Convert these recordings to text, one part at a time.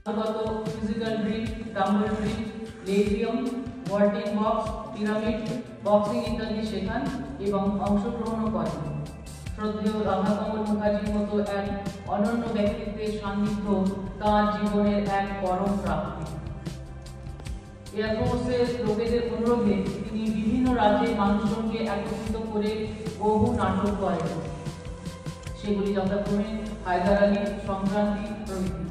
Physical drill, dumbbell drill, লেভিয়াম, vaulting box, pyramid, boxing ইত্যাদি শেখান এবং অংশগ্রহণও করেন। শ্রদ্ধেয় রাধাকমল মুখার্জির মতো এক অনন্য ব্যক্তিত্বের সান্নিধ্য তাঁর জীবনের এক পরম প্রাপ্তি। এয়ারফোর্সের লোকেদের অনুরোধে তিনি বিভিন্ন রাজ্যের মানুষজনকে একত্রিত করে বহু নাটক করেন। সেগুলি যথাক্রমে হায়দার আলী, সংক্রান্তি প্রভৃতি।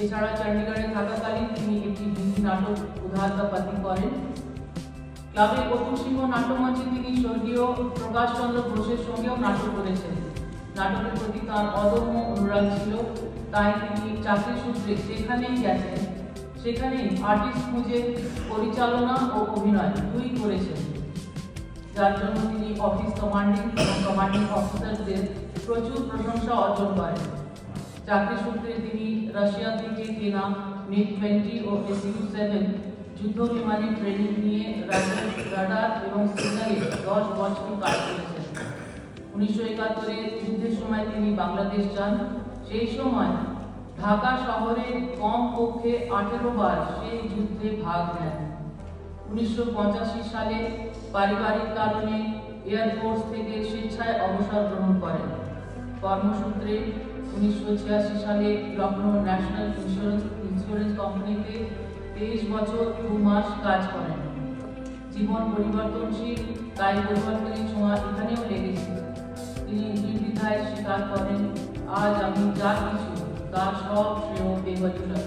এছাড়া চণ্ডীগড়ে থাকাকালীন তিনি একটি হিন্দি নাটক উদারতাপাতি করেন। ক্লাবের প্রথম সিংহ নাট্যমঞ্চে তিনি স্বর্গীয় প্রকাশ চন্দ্র ঘোষের সঙ্গেও নাটক করেছেন। নাটকের প্রতি তাঁর অদম্য অনুরাগ ছিল, তাই তিনি চাকরি সূত্রে যেখানেই গেছেন সেখানেই আর্টিস্ট খুঁজে পরিচালনা ও অভিনয় দুই করেছেন, যার জন্য তিনি অফিস কমান্ডিং এবং কমান্ডিং অফিসারদের প্রচুর প্রশংসা অর্জন করেন। চাকরি সূত্রে তিনি রাশিয়া থেকে কেনা মিগ-20 ও SU-7 যুদ্ধ বিমানের ট্রেনিং নিয়ে রাডার এবং সিগন্যালে 10 বছর কাজ করেছেন। 1971 যুদ্ধের সময় তিনি বাংলাদেশ যান। সেই সময় ঢাকা শহরে কমপক্ষে 18 বার সেই যুদ্ধে ভাগ নেন। 1985 সালে পারিবারিক কারণে এয়ারফোর্স থেকে স্বেচ্ছায় অবসর গ্রহণ করেন। কর্মসূত্রে 1986 সালে লখনৌ ন্যাশনাল ইন্স্যুরেন্স কোম্পানিতে 23 বছর 2 মাস কাজ করেন। জীবন পরিবর্তনশীল, তাই পরিবর্তনের ছোঁয়া এখানেও লেগেছে। তিনি নির্দ্বিধায় স্বীকার করেন, আজ আমি যা কিছু তার সব শ্রেয় বেঙ্গলিরা।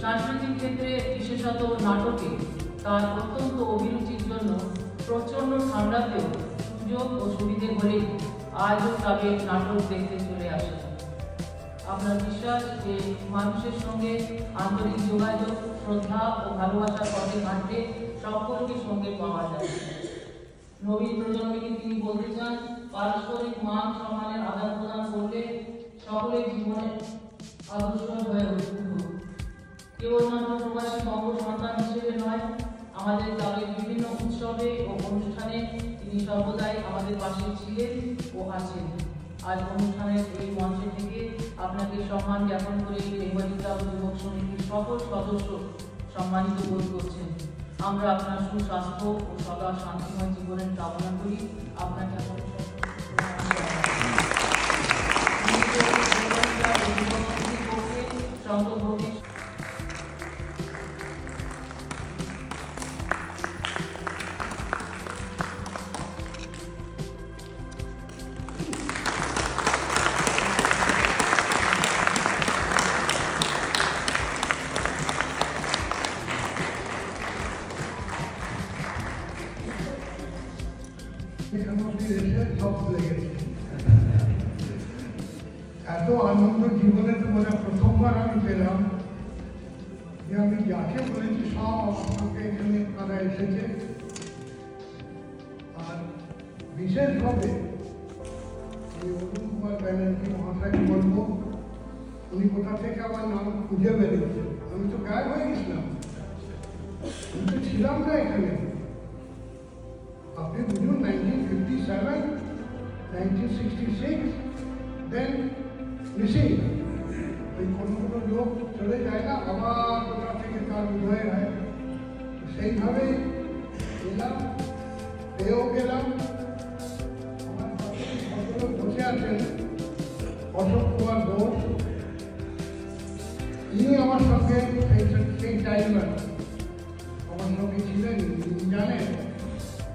সাংস্কৃতিক ক্ষেত্রে বিশেষত নাটকে তার অত্যন্ত অভিরুচির জন্য প্রচন্ড ঠান্ডাতেও সুযোগ ও সুবিধে হলে আজও ক্লাবে নাটক দেখতে চলে আসে। আপনার বিশ্বাস যে মানুষের সঙ্গে আন্তরিক যোগাযোগ, শ্রদ্ধা ও ভালোবাসার পথে হাঁটলে সকলকে সঙ্গে পাওয়া যায়। নবীন প্রজন্মকে তিনি বলতে চান, পারস্পরিক মান সম্মানের আদান প্রদান করলে সকলের জীবনে আদর্শ হয়ে উঠবে। কেবলমাত্র প্রবাসী বঙ্গ সন্তান হিসেবে নয়, আমাদের ক্লাবের বিভিন্ন উৎসবে ও অনুষ্ঠানে তিনি সর্বদাই আমাদের পাশে ছিলেন ও আছেন। আজ অনুষ্ঠানের এই মঞ্চে থেকে আপনাকে সম্মান জ্ঞাপন করে বেঙ্গলি ক্লাব যুবক সমিতির সকল সদস্য সম্মানিত বোধ করছেন। আমরা আপনার সুস্বাস্থ্য ও সদা শান্তিময় জীবনের কামনা করি। আপনাকে এত আনন্দ জীবনে তো মনে প্রথমবার আমি পেলাম যে আমি যাকে বলেছি সব আমার সঙ্গে এখানে তারা এসেছে। আর বিশেষভাবে এই অরুণ কুমার ব্যানার্জি মহাশয়কে বলবো, উনি কোথা থেকে আমার নাম খুঁজে বেরিয়েছে। আমি তো গায়েব হয়ে গেছিলাম, আমি তো ছিলাম না এখানে। আপনি বুঝুন 1957, 1966, দেন মিসিং। ওই কোনো কোনো লোক চলে যায় না, আবার কোথা থেকে তার উদয় হয়। সেইভাবেই এলাম, পেয়েও গেলাম। আমার ভদ্রলোক বসে আছেন, অশোক কুমার ঘোষ, ইনি আমার সঙ্গে সেই টাইমে আমার সঙ্গে ছিলেন, জানেন।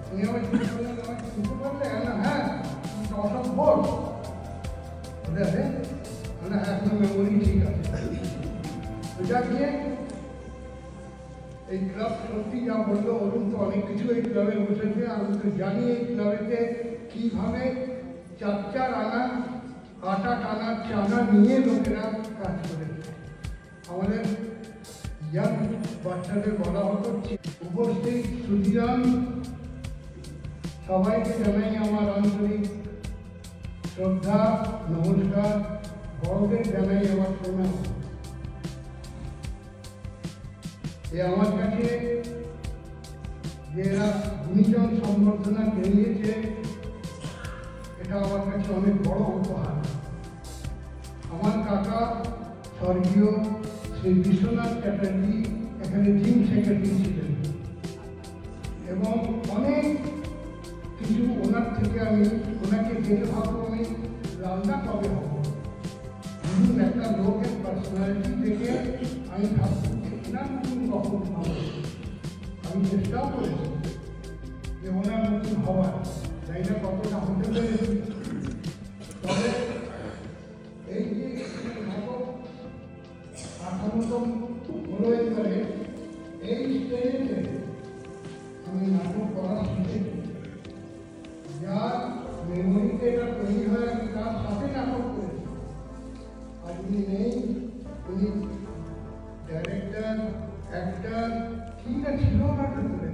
উনি আমার চিন্তা করলেন, আমার চিনতে পারলে? হ্যাঁ, অশোক ঘোষ। এখন মেমোরি ঠিক আছে। ওইটা গিয়ে এই ক্লাব সত্যি যা বললো, অরুণ তো অনেক কিছু এই ক্লাবে বসেছে। আমি তো জানি এই ক্লাবেতে কীভাবে 4 আনা আটা টানার চানা নিয়ে লোকেরা কাজ করেছে। আমাদের ইয়াং বাচ্চাদের বলা হতো। উপস্থিত সুধীরান সবাইকে জানাই আমার আন্তরিক শ্রদ্ধা, নমস্কার। বড়দের জানাই আমার প্রণাম। আমার কাছে যে এরা গুণীজন সম্বর্ধনা জানিয়েছে, এটা আমার কাছে অনেক বড় উপহার। আমার কাকা স্বর্গীয় শ্রী বিশ্বনাথ চ্যাটার্জি এখানে জিম সেক্রেটারি ছিলেন এবং অনেক কিছু ওনার থেকে আমি ওনাকে দেখে ভাববো আমি রান্না কবে হবো। একটা লোকের পার্সোনালিটি দেখে আমি ভাবছি ওনার নতুন কখন হবো। আমি চেষ্টাও করেছি যে ওনার নতুন হওয়ার, জায়গা কতটা হতে পেরেছি। তবে এই যে নাটক 58তম হলো এবারে, এই স্টেজে আমি নাটক করা শিখেছি। যার মেমোরিতে এটা তৈরি হয় আমি তার সাথে নাটক করেছি। আর উনি নেই, উনি ডাইরেক্টর, অ্যাক্টর, ঠিক ছিল নাটক করে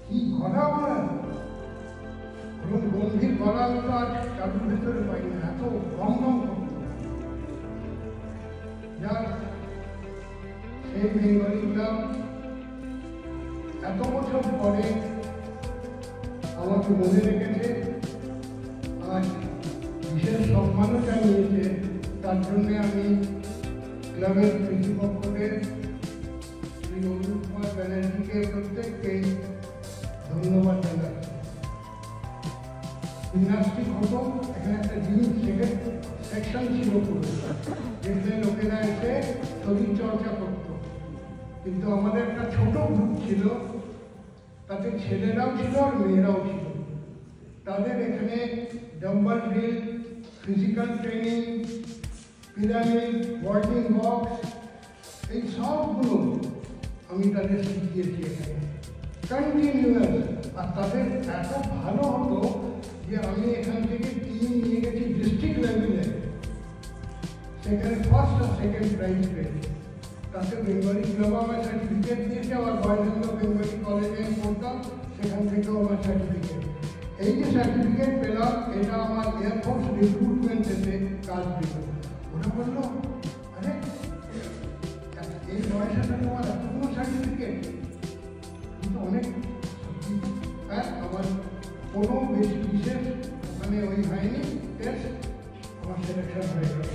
কি ঘটা আমার এবং গম্ভীর গলা তো আজ কারোর ভেতরে পাই না, এত কম কম যার সেই বেঙ্গলি ক্লাব এত বছর পরে আমাকে মনে রেখেছে, আজ বিশেষ সম্মানও জানিয়েছে। তার জন্যে আমি ক্লাবের কর্তৃপক্ষকে শ্রী অরুণ কুমার ব্যানার্জিকে প্রত্যেককে ধন্যবাদ জানাই। জিমনাস্টিক হতো, এখানে একটা জিম সেকশন ছিল পুরো, যেখানে লোকেরা এসে শরীর চর্চা করত। কিন্তু আমাদের একটা ছোট গ্রুপ ছিল, তাতে ছেলেরাও ছিল আর মেয়েরাও ছিল। তাদের এখানে dumbbell drill, physical training, pyramid, working box, এই সবগুলো আমি তাদের শিখিয়েছি এখানে কন্টিনিউয়াস। আর তাদের এত ভালো হতো যে আমি এখান থেকে টিম নিয়ে গেছি ডিস্ট্রিক্ট লেভেলে, সেখানে ফার্স্ট আর সেকেন্ড প্রাইজ পেয়েছি। তাতে বেঙ্গলি ক্লাব আমার সার্টিফিকেট দিয়েছে, আবার বয়সেন্দ্র বেঙ্গলি কলেজে পড়তাম, সেখান থেকেও আমার সার্টিফিকেট। এই যে সার্টিফিকেট পেলাম, এটা আমার এয়ারফোর্স রিক্রুটমেন্টেতে কাজ দিল। ওরা বললো, আরে এই বয়সে তোমার এতগুলো সার্টিফিকেট, কিন্তু অনেক আমার কোনো বেশি বিশেষ ওখানে ওই হয়নি টেস্ট, আমার সিলেকশন হয়ে গেল।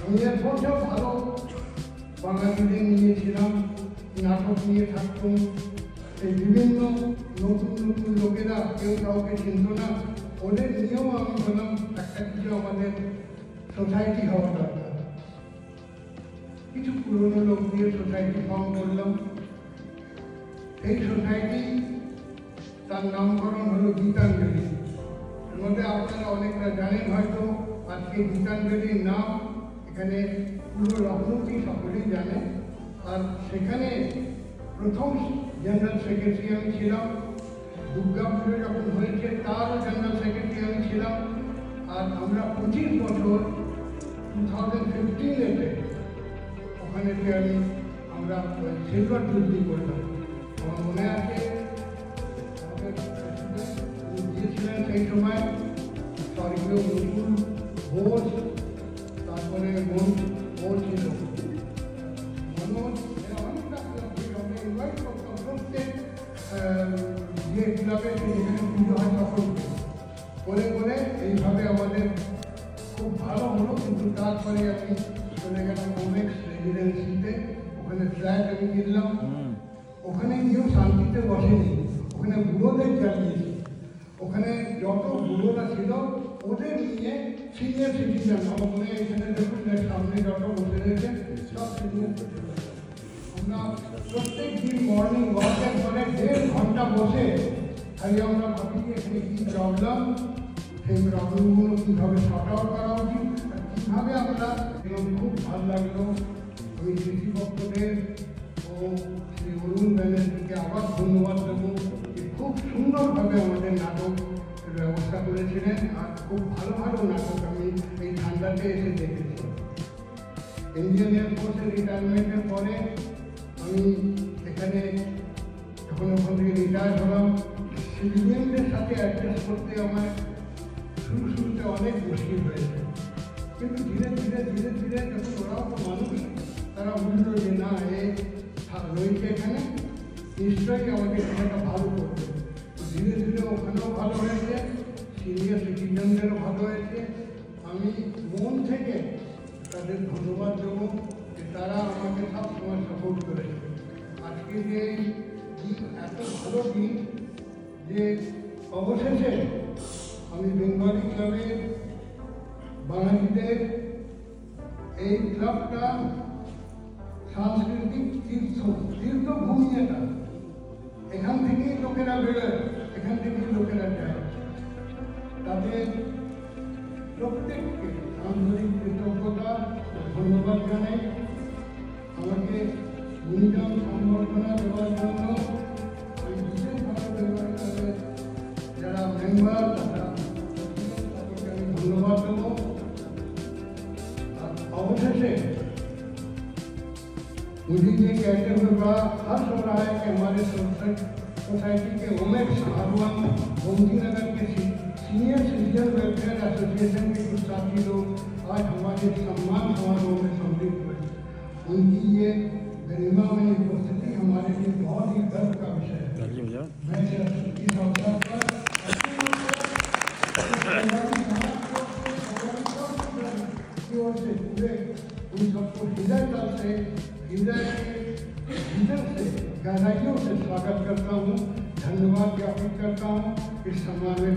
আমি এয়ারফোর্সেও ভালো বাঙালিদের নিয়েছিলাম, নাটক নিয়ে থাকতাম। এই বিভিন্ন নতুন নতুন লোকেরা কেউ কাউকে চিনত না, ওদের নিয়েও আমি বললাম একটা কিছু আমাদের সোসাইটি হওয়া দরকার। কিছু পুরনো লোক দিয়ে সোসাইটি ফর্ম করলাম। এই সোসাইটি তার নামকরণ হলো গীতাঞ্জলি। এর মধ্যে আপনারা অনেকটা জানেন হয়তো, আজকে গীতাঞ্জলির নাম এখানে পুরো লখনৌতি সকলেই জানে। আর সেখানে প্রথম জেনারেল সেক্রেটারি আমি ছিলাম। দুর্গাপুরে যখন হয়েছে তারও জেনারেল সেক্রেটারি আমি ছিলাম। আর আমরা 25 বছর 2015-এ ওখানে আমরা সিলভার জুবলি করলাম। আমার মনে আছে দিয়েছিলেন সেই সময় স্বর্গীয় মুকুল ঘোষ, তারপরে ও ছিল মনোজ, অনেকটা ইনভাইট করতাম প্রত্যেক যে ক্লাবে যেখানে পুজো হয় তখন করে করে এইভাবে আমাদের খুব ভালো হলো। কিন্তু তারপরে আমি চলে গেলাম ওমেক্স রেজিডেন্সিতে, ওখানে ফ্ল্যাট আমি কিনলাম। ওখানে গিয়েও শান্তিতে বসেনি, ওখানে বুড়োদের জ্বালিয়েছি। ওখানে যত বুড়োরা ছিল ওদের নিয়ে সিনিয়র সিটিজেন, আমার মনে হয় এখানে দেখুন সামনে যত বসে রয়েছে সব সিনিয়র সিটিজেন। আমরা প্রত্যেক দিন মর্নিং ওয়াকের পরে 1.5 ঘন্টা বসে খালি আমরা ভাবি এখানে কী প্রবলেম, সেই প্রবলেমগুলো কীভাবে শর্ট আউট করা উচিত, কীভাবে আমরা। খুব ভালো লাগলো। আমি কৃষিপক্ষদের ও শ্রী অরুণ ব্যানার্জিকে আবার ধন্যবাদ দেবো, যে খুব সুন্দরভাবে আমাদের নাটক ব্যবস্থা করেছিলেন। আর খুব ভালো ভালো নাটক আমি এই ঠান্ডাতে এসে দেখেছি। ইন্ডিয়ান এয়ারফোর্সের রিটায়ারমেন্টের পরে আমি এখানে যখন ওখান থেকে রিটায়ার হলাম, সিভিলিয়ানদের সাথে অ্যাডজাস্ট করতে আমার শুরুতে অনেক মুশকিল হয়েছে। কিন্তু ধীরে ধীরে ধীরে ধীরে যখন ওরাও তো মানুষ, তারা বুঝলো যে না এ রয়েছে এখানে, নিশ্চয়ই আমাকে সেটা ভালো করবে। ধীরে ধীরে ওখানেও ভালো হয়েছে, সিনিয়র সিটিজেনদেরও ভালো হয়েছে। আমি মন থেকে তাদের ধন্যবাদ দেবো। যে তারা আমাকে সবসময় সাপোর্ট করেছে। আজকে যে দিন এত ভালো দিন যে অবশেষে আমি বেঙ্গলি ক্লাবের বাঙালিদের এই ক্লাবটা সাংস্কৃতিক তীর্থভূমি এটা। এখান থেকেই লোকেরা বেরোয়, এখান থেকেই লোকেরা যায়। তাদের প্রত্যেককে আন্তরিক কৃতজ্ঞতা ধন্যবাদ জানাই। আমাকে নির্জন সম্বর্ধনা দেওয়ার জন্য আমি বিশেষভাবে যারা মেম্বার তাদেরকে আমি ধন্যবাদ দেব। আর অবশেষে मुझे ये कहते हुए बड़ा हर्ष हो रहा है कि हमारे सोसाइटी के उमेश आगवान गोमती नगर के सीनियर सिटीजन वेलफेयर एसोसिएशन के कुछ साथी लोग आज हमारे सम्मान समारोह में सम्मिलित हुए। उनकी ये गरिमा में उपस्थिति हमारे लिए बहुत ही गर्व का विषय है। मैं इस अवसर पर पूरे उन सबको हृदय तल से भीतर से गहराइयों से स्वागत करता हूँ, धन्यवाद ज्ञापित करता हूँ। इस सम्मान में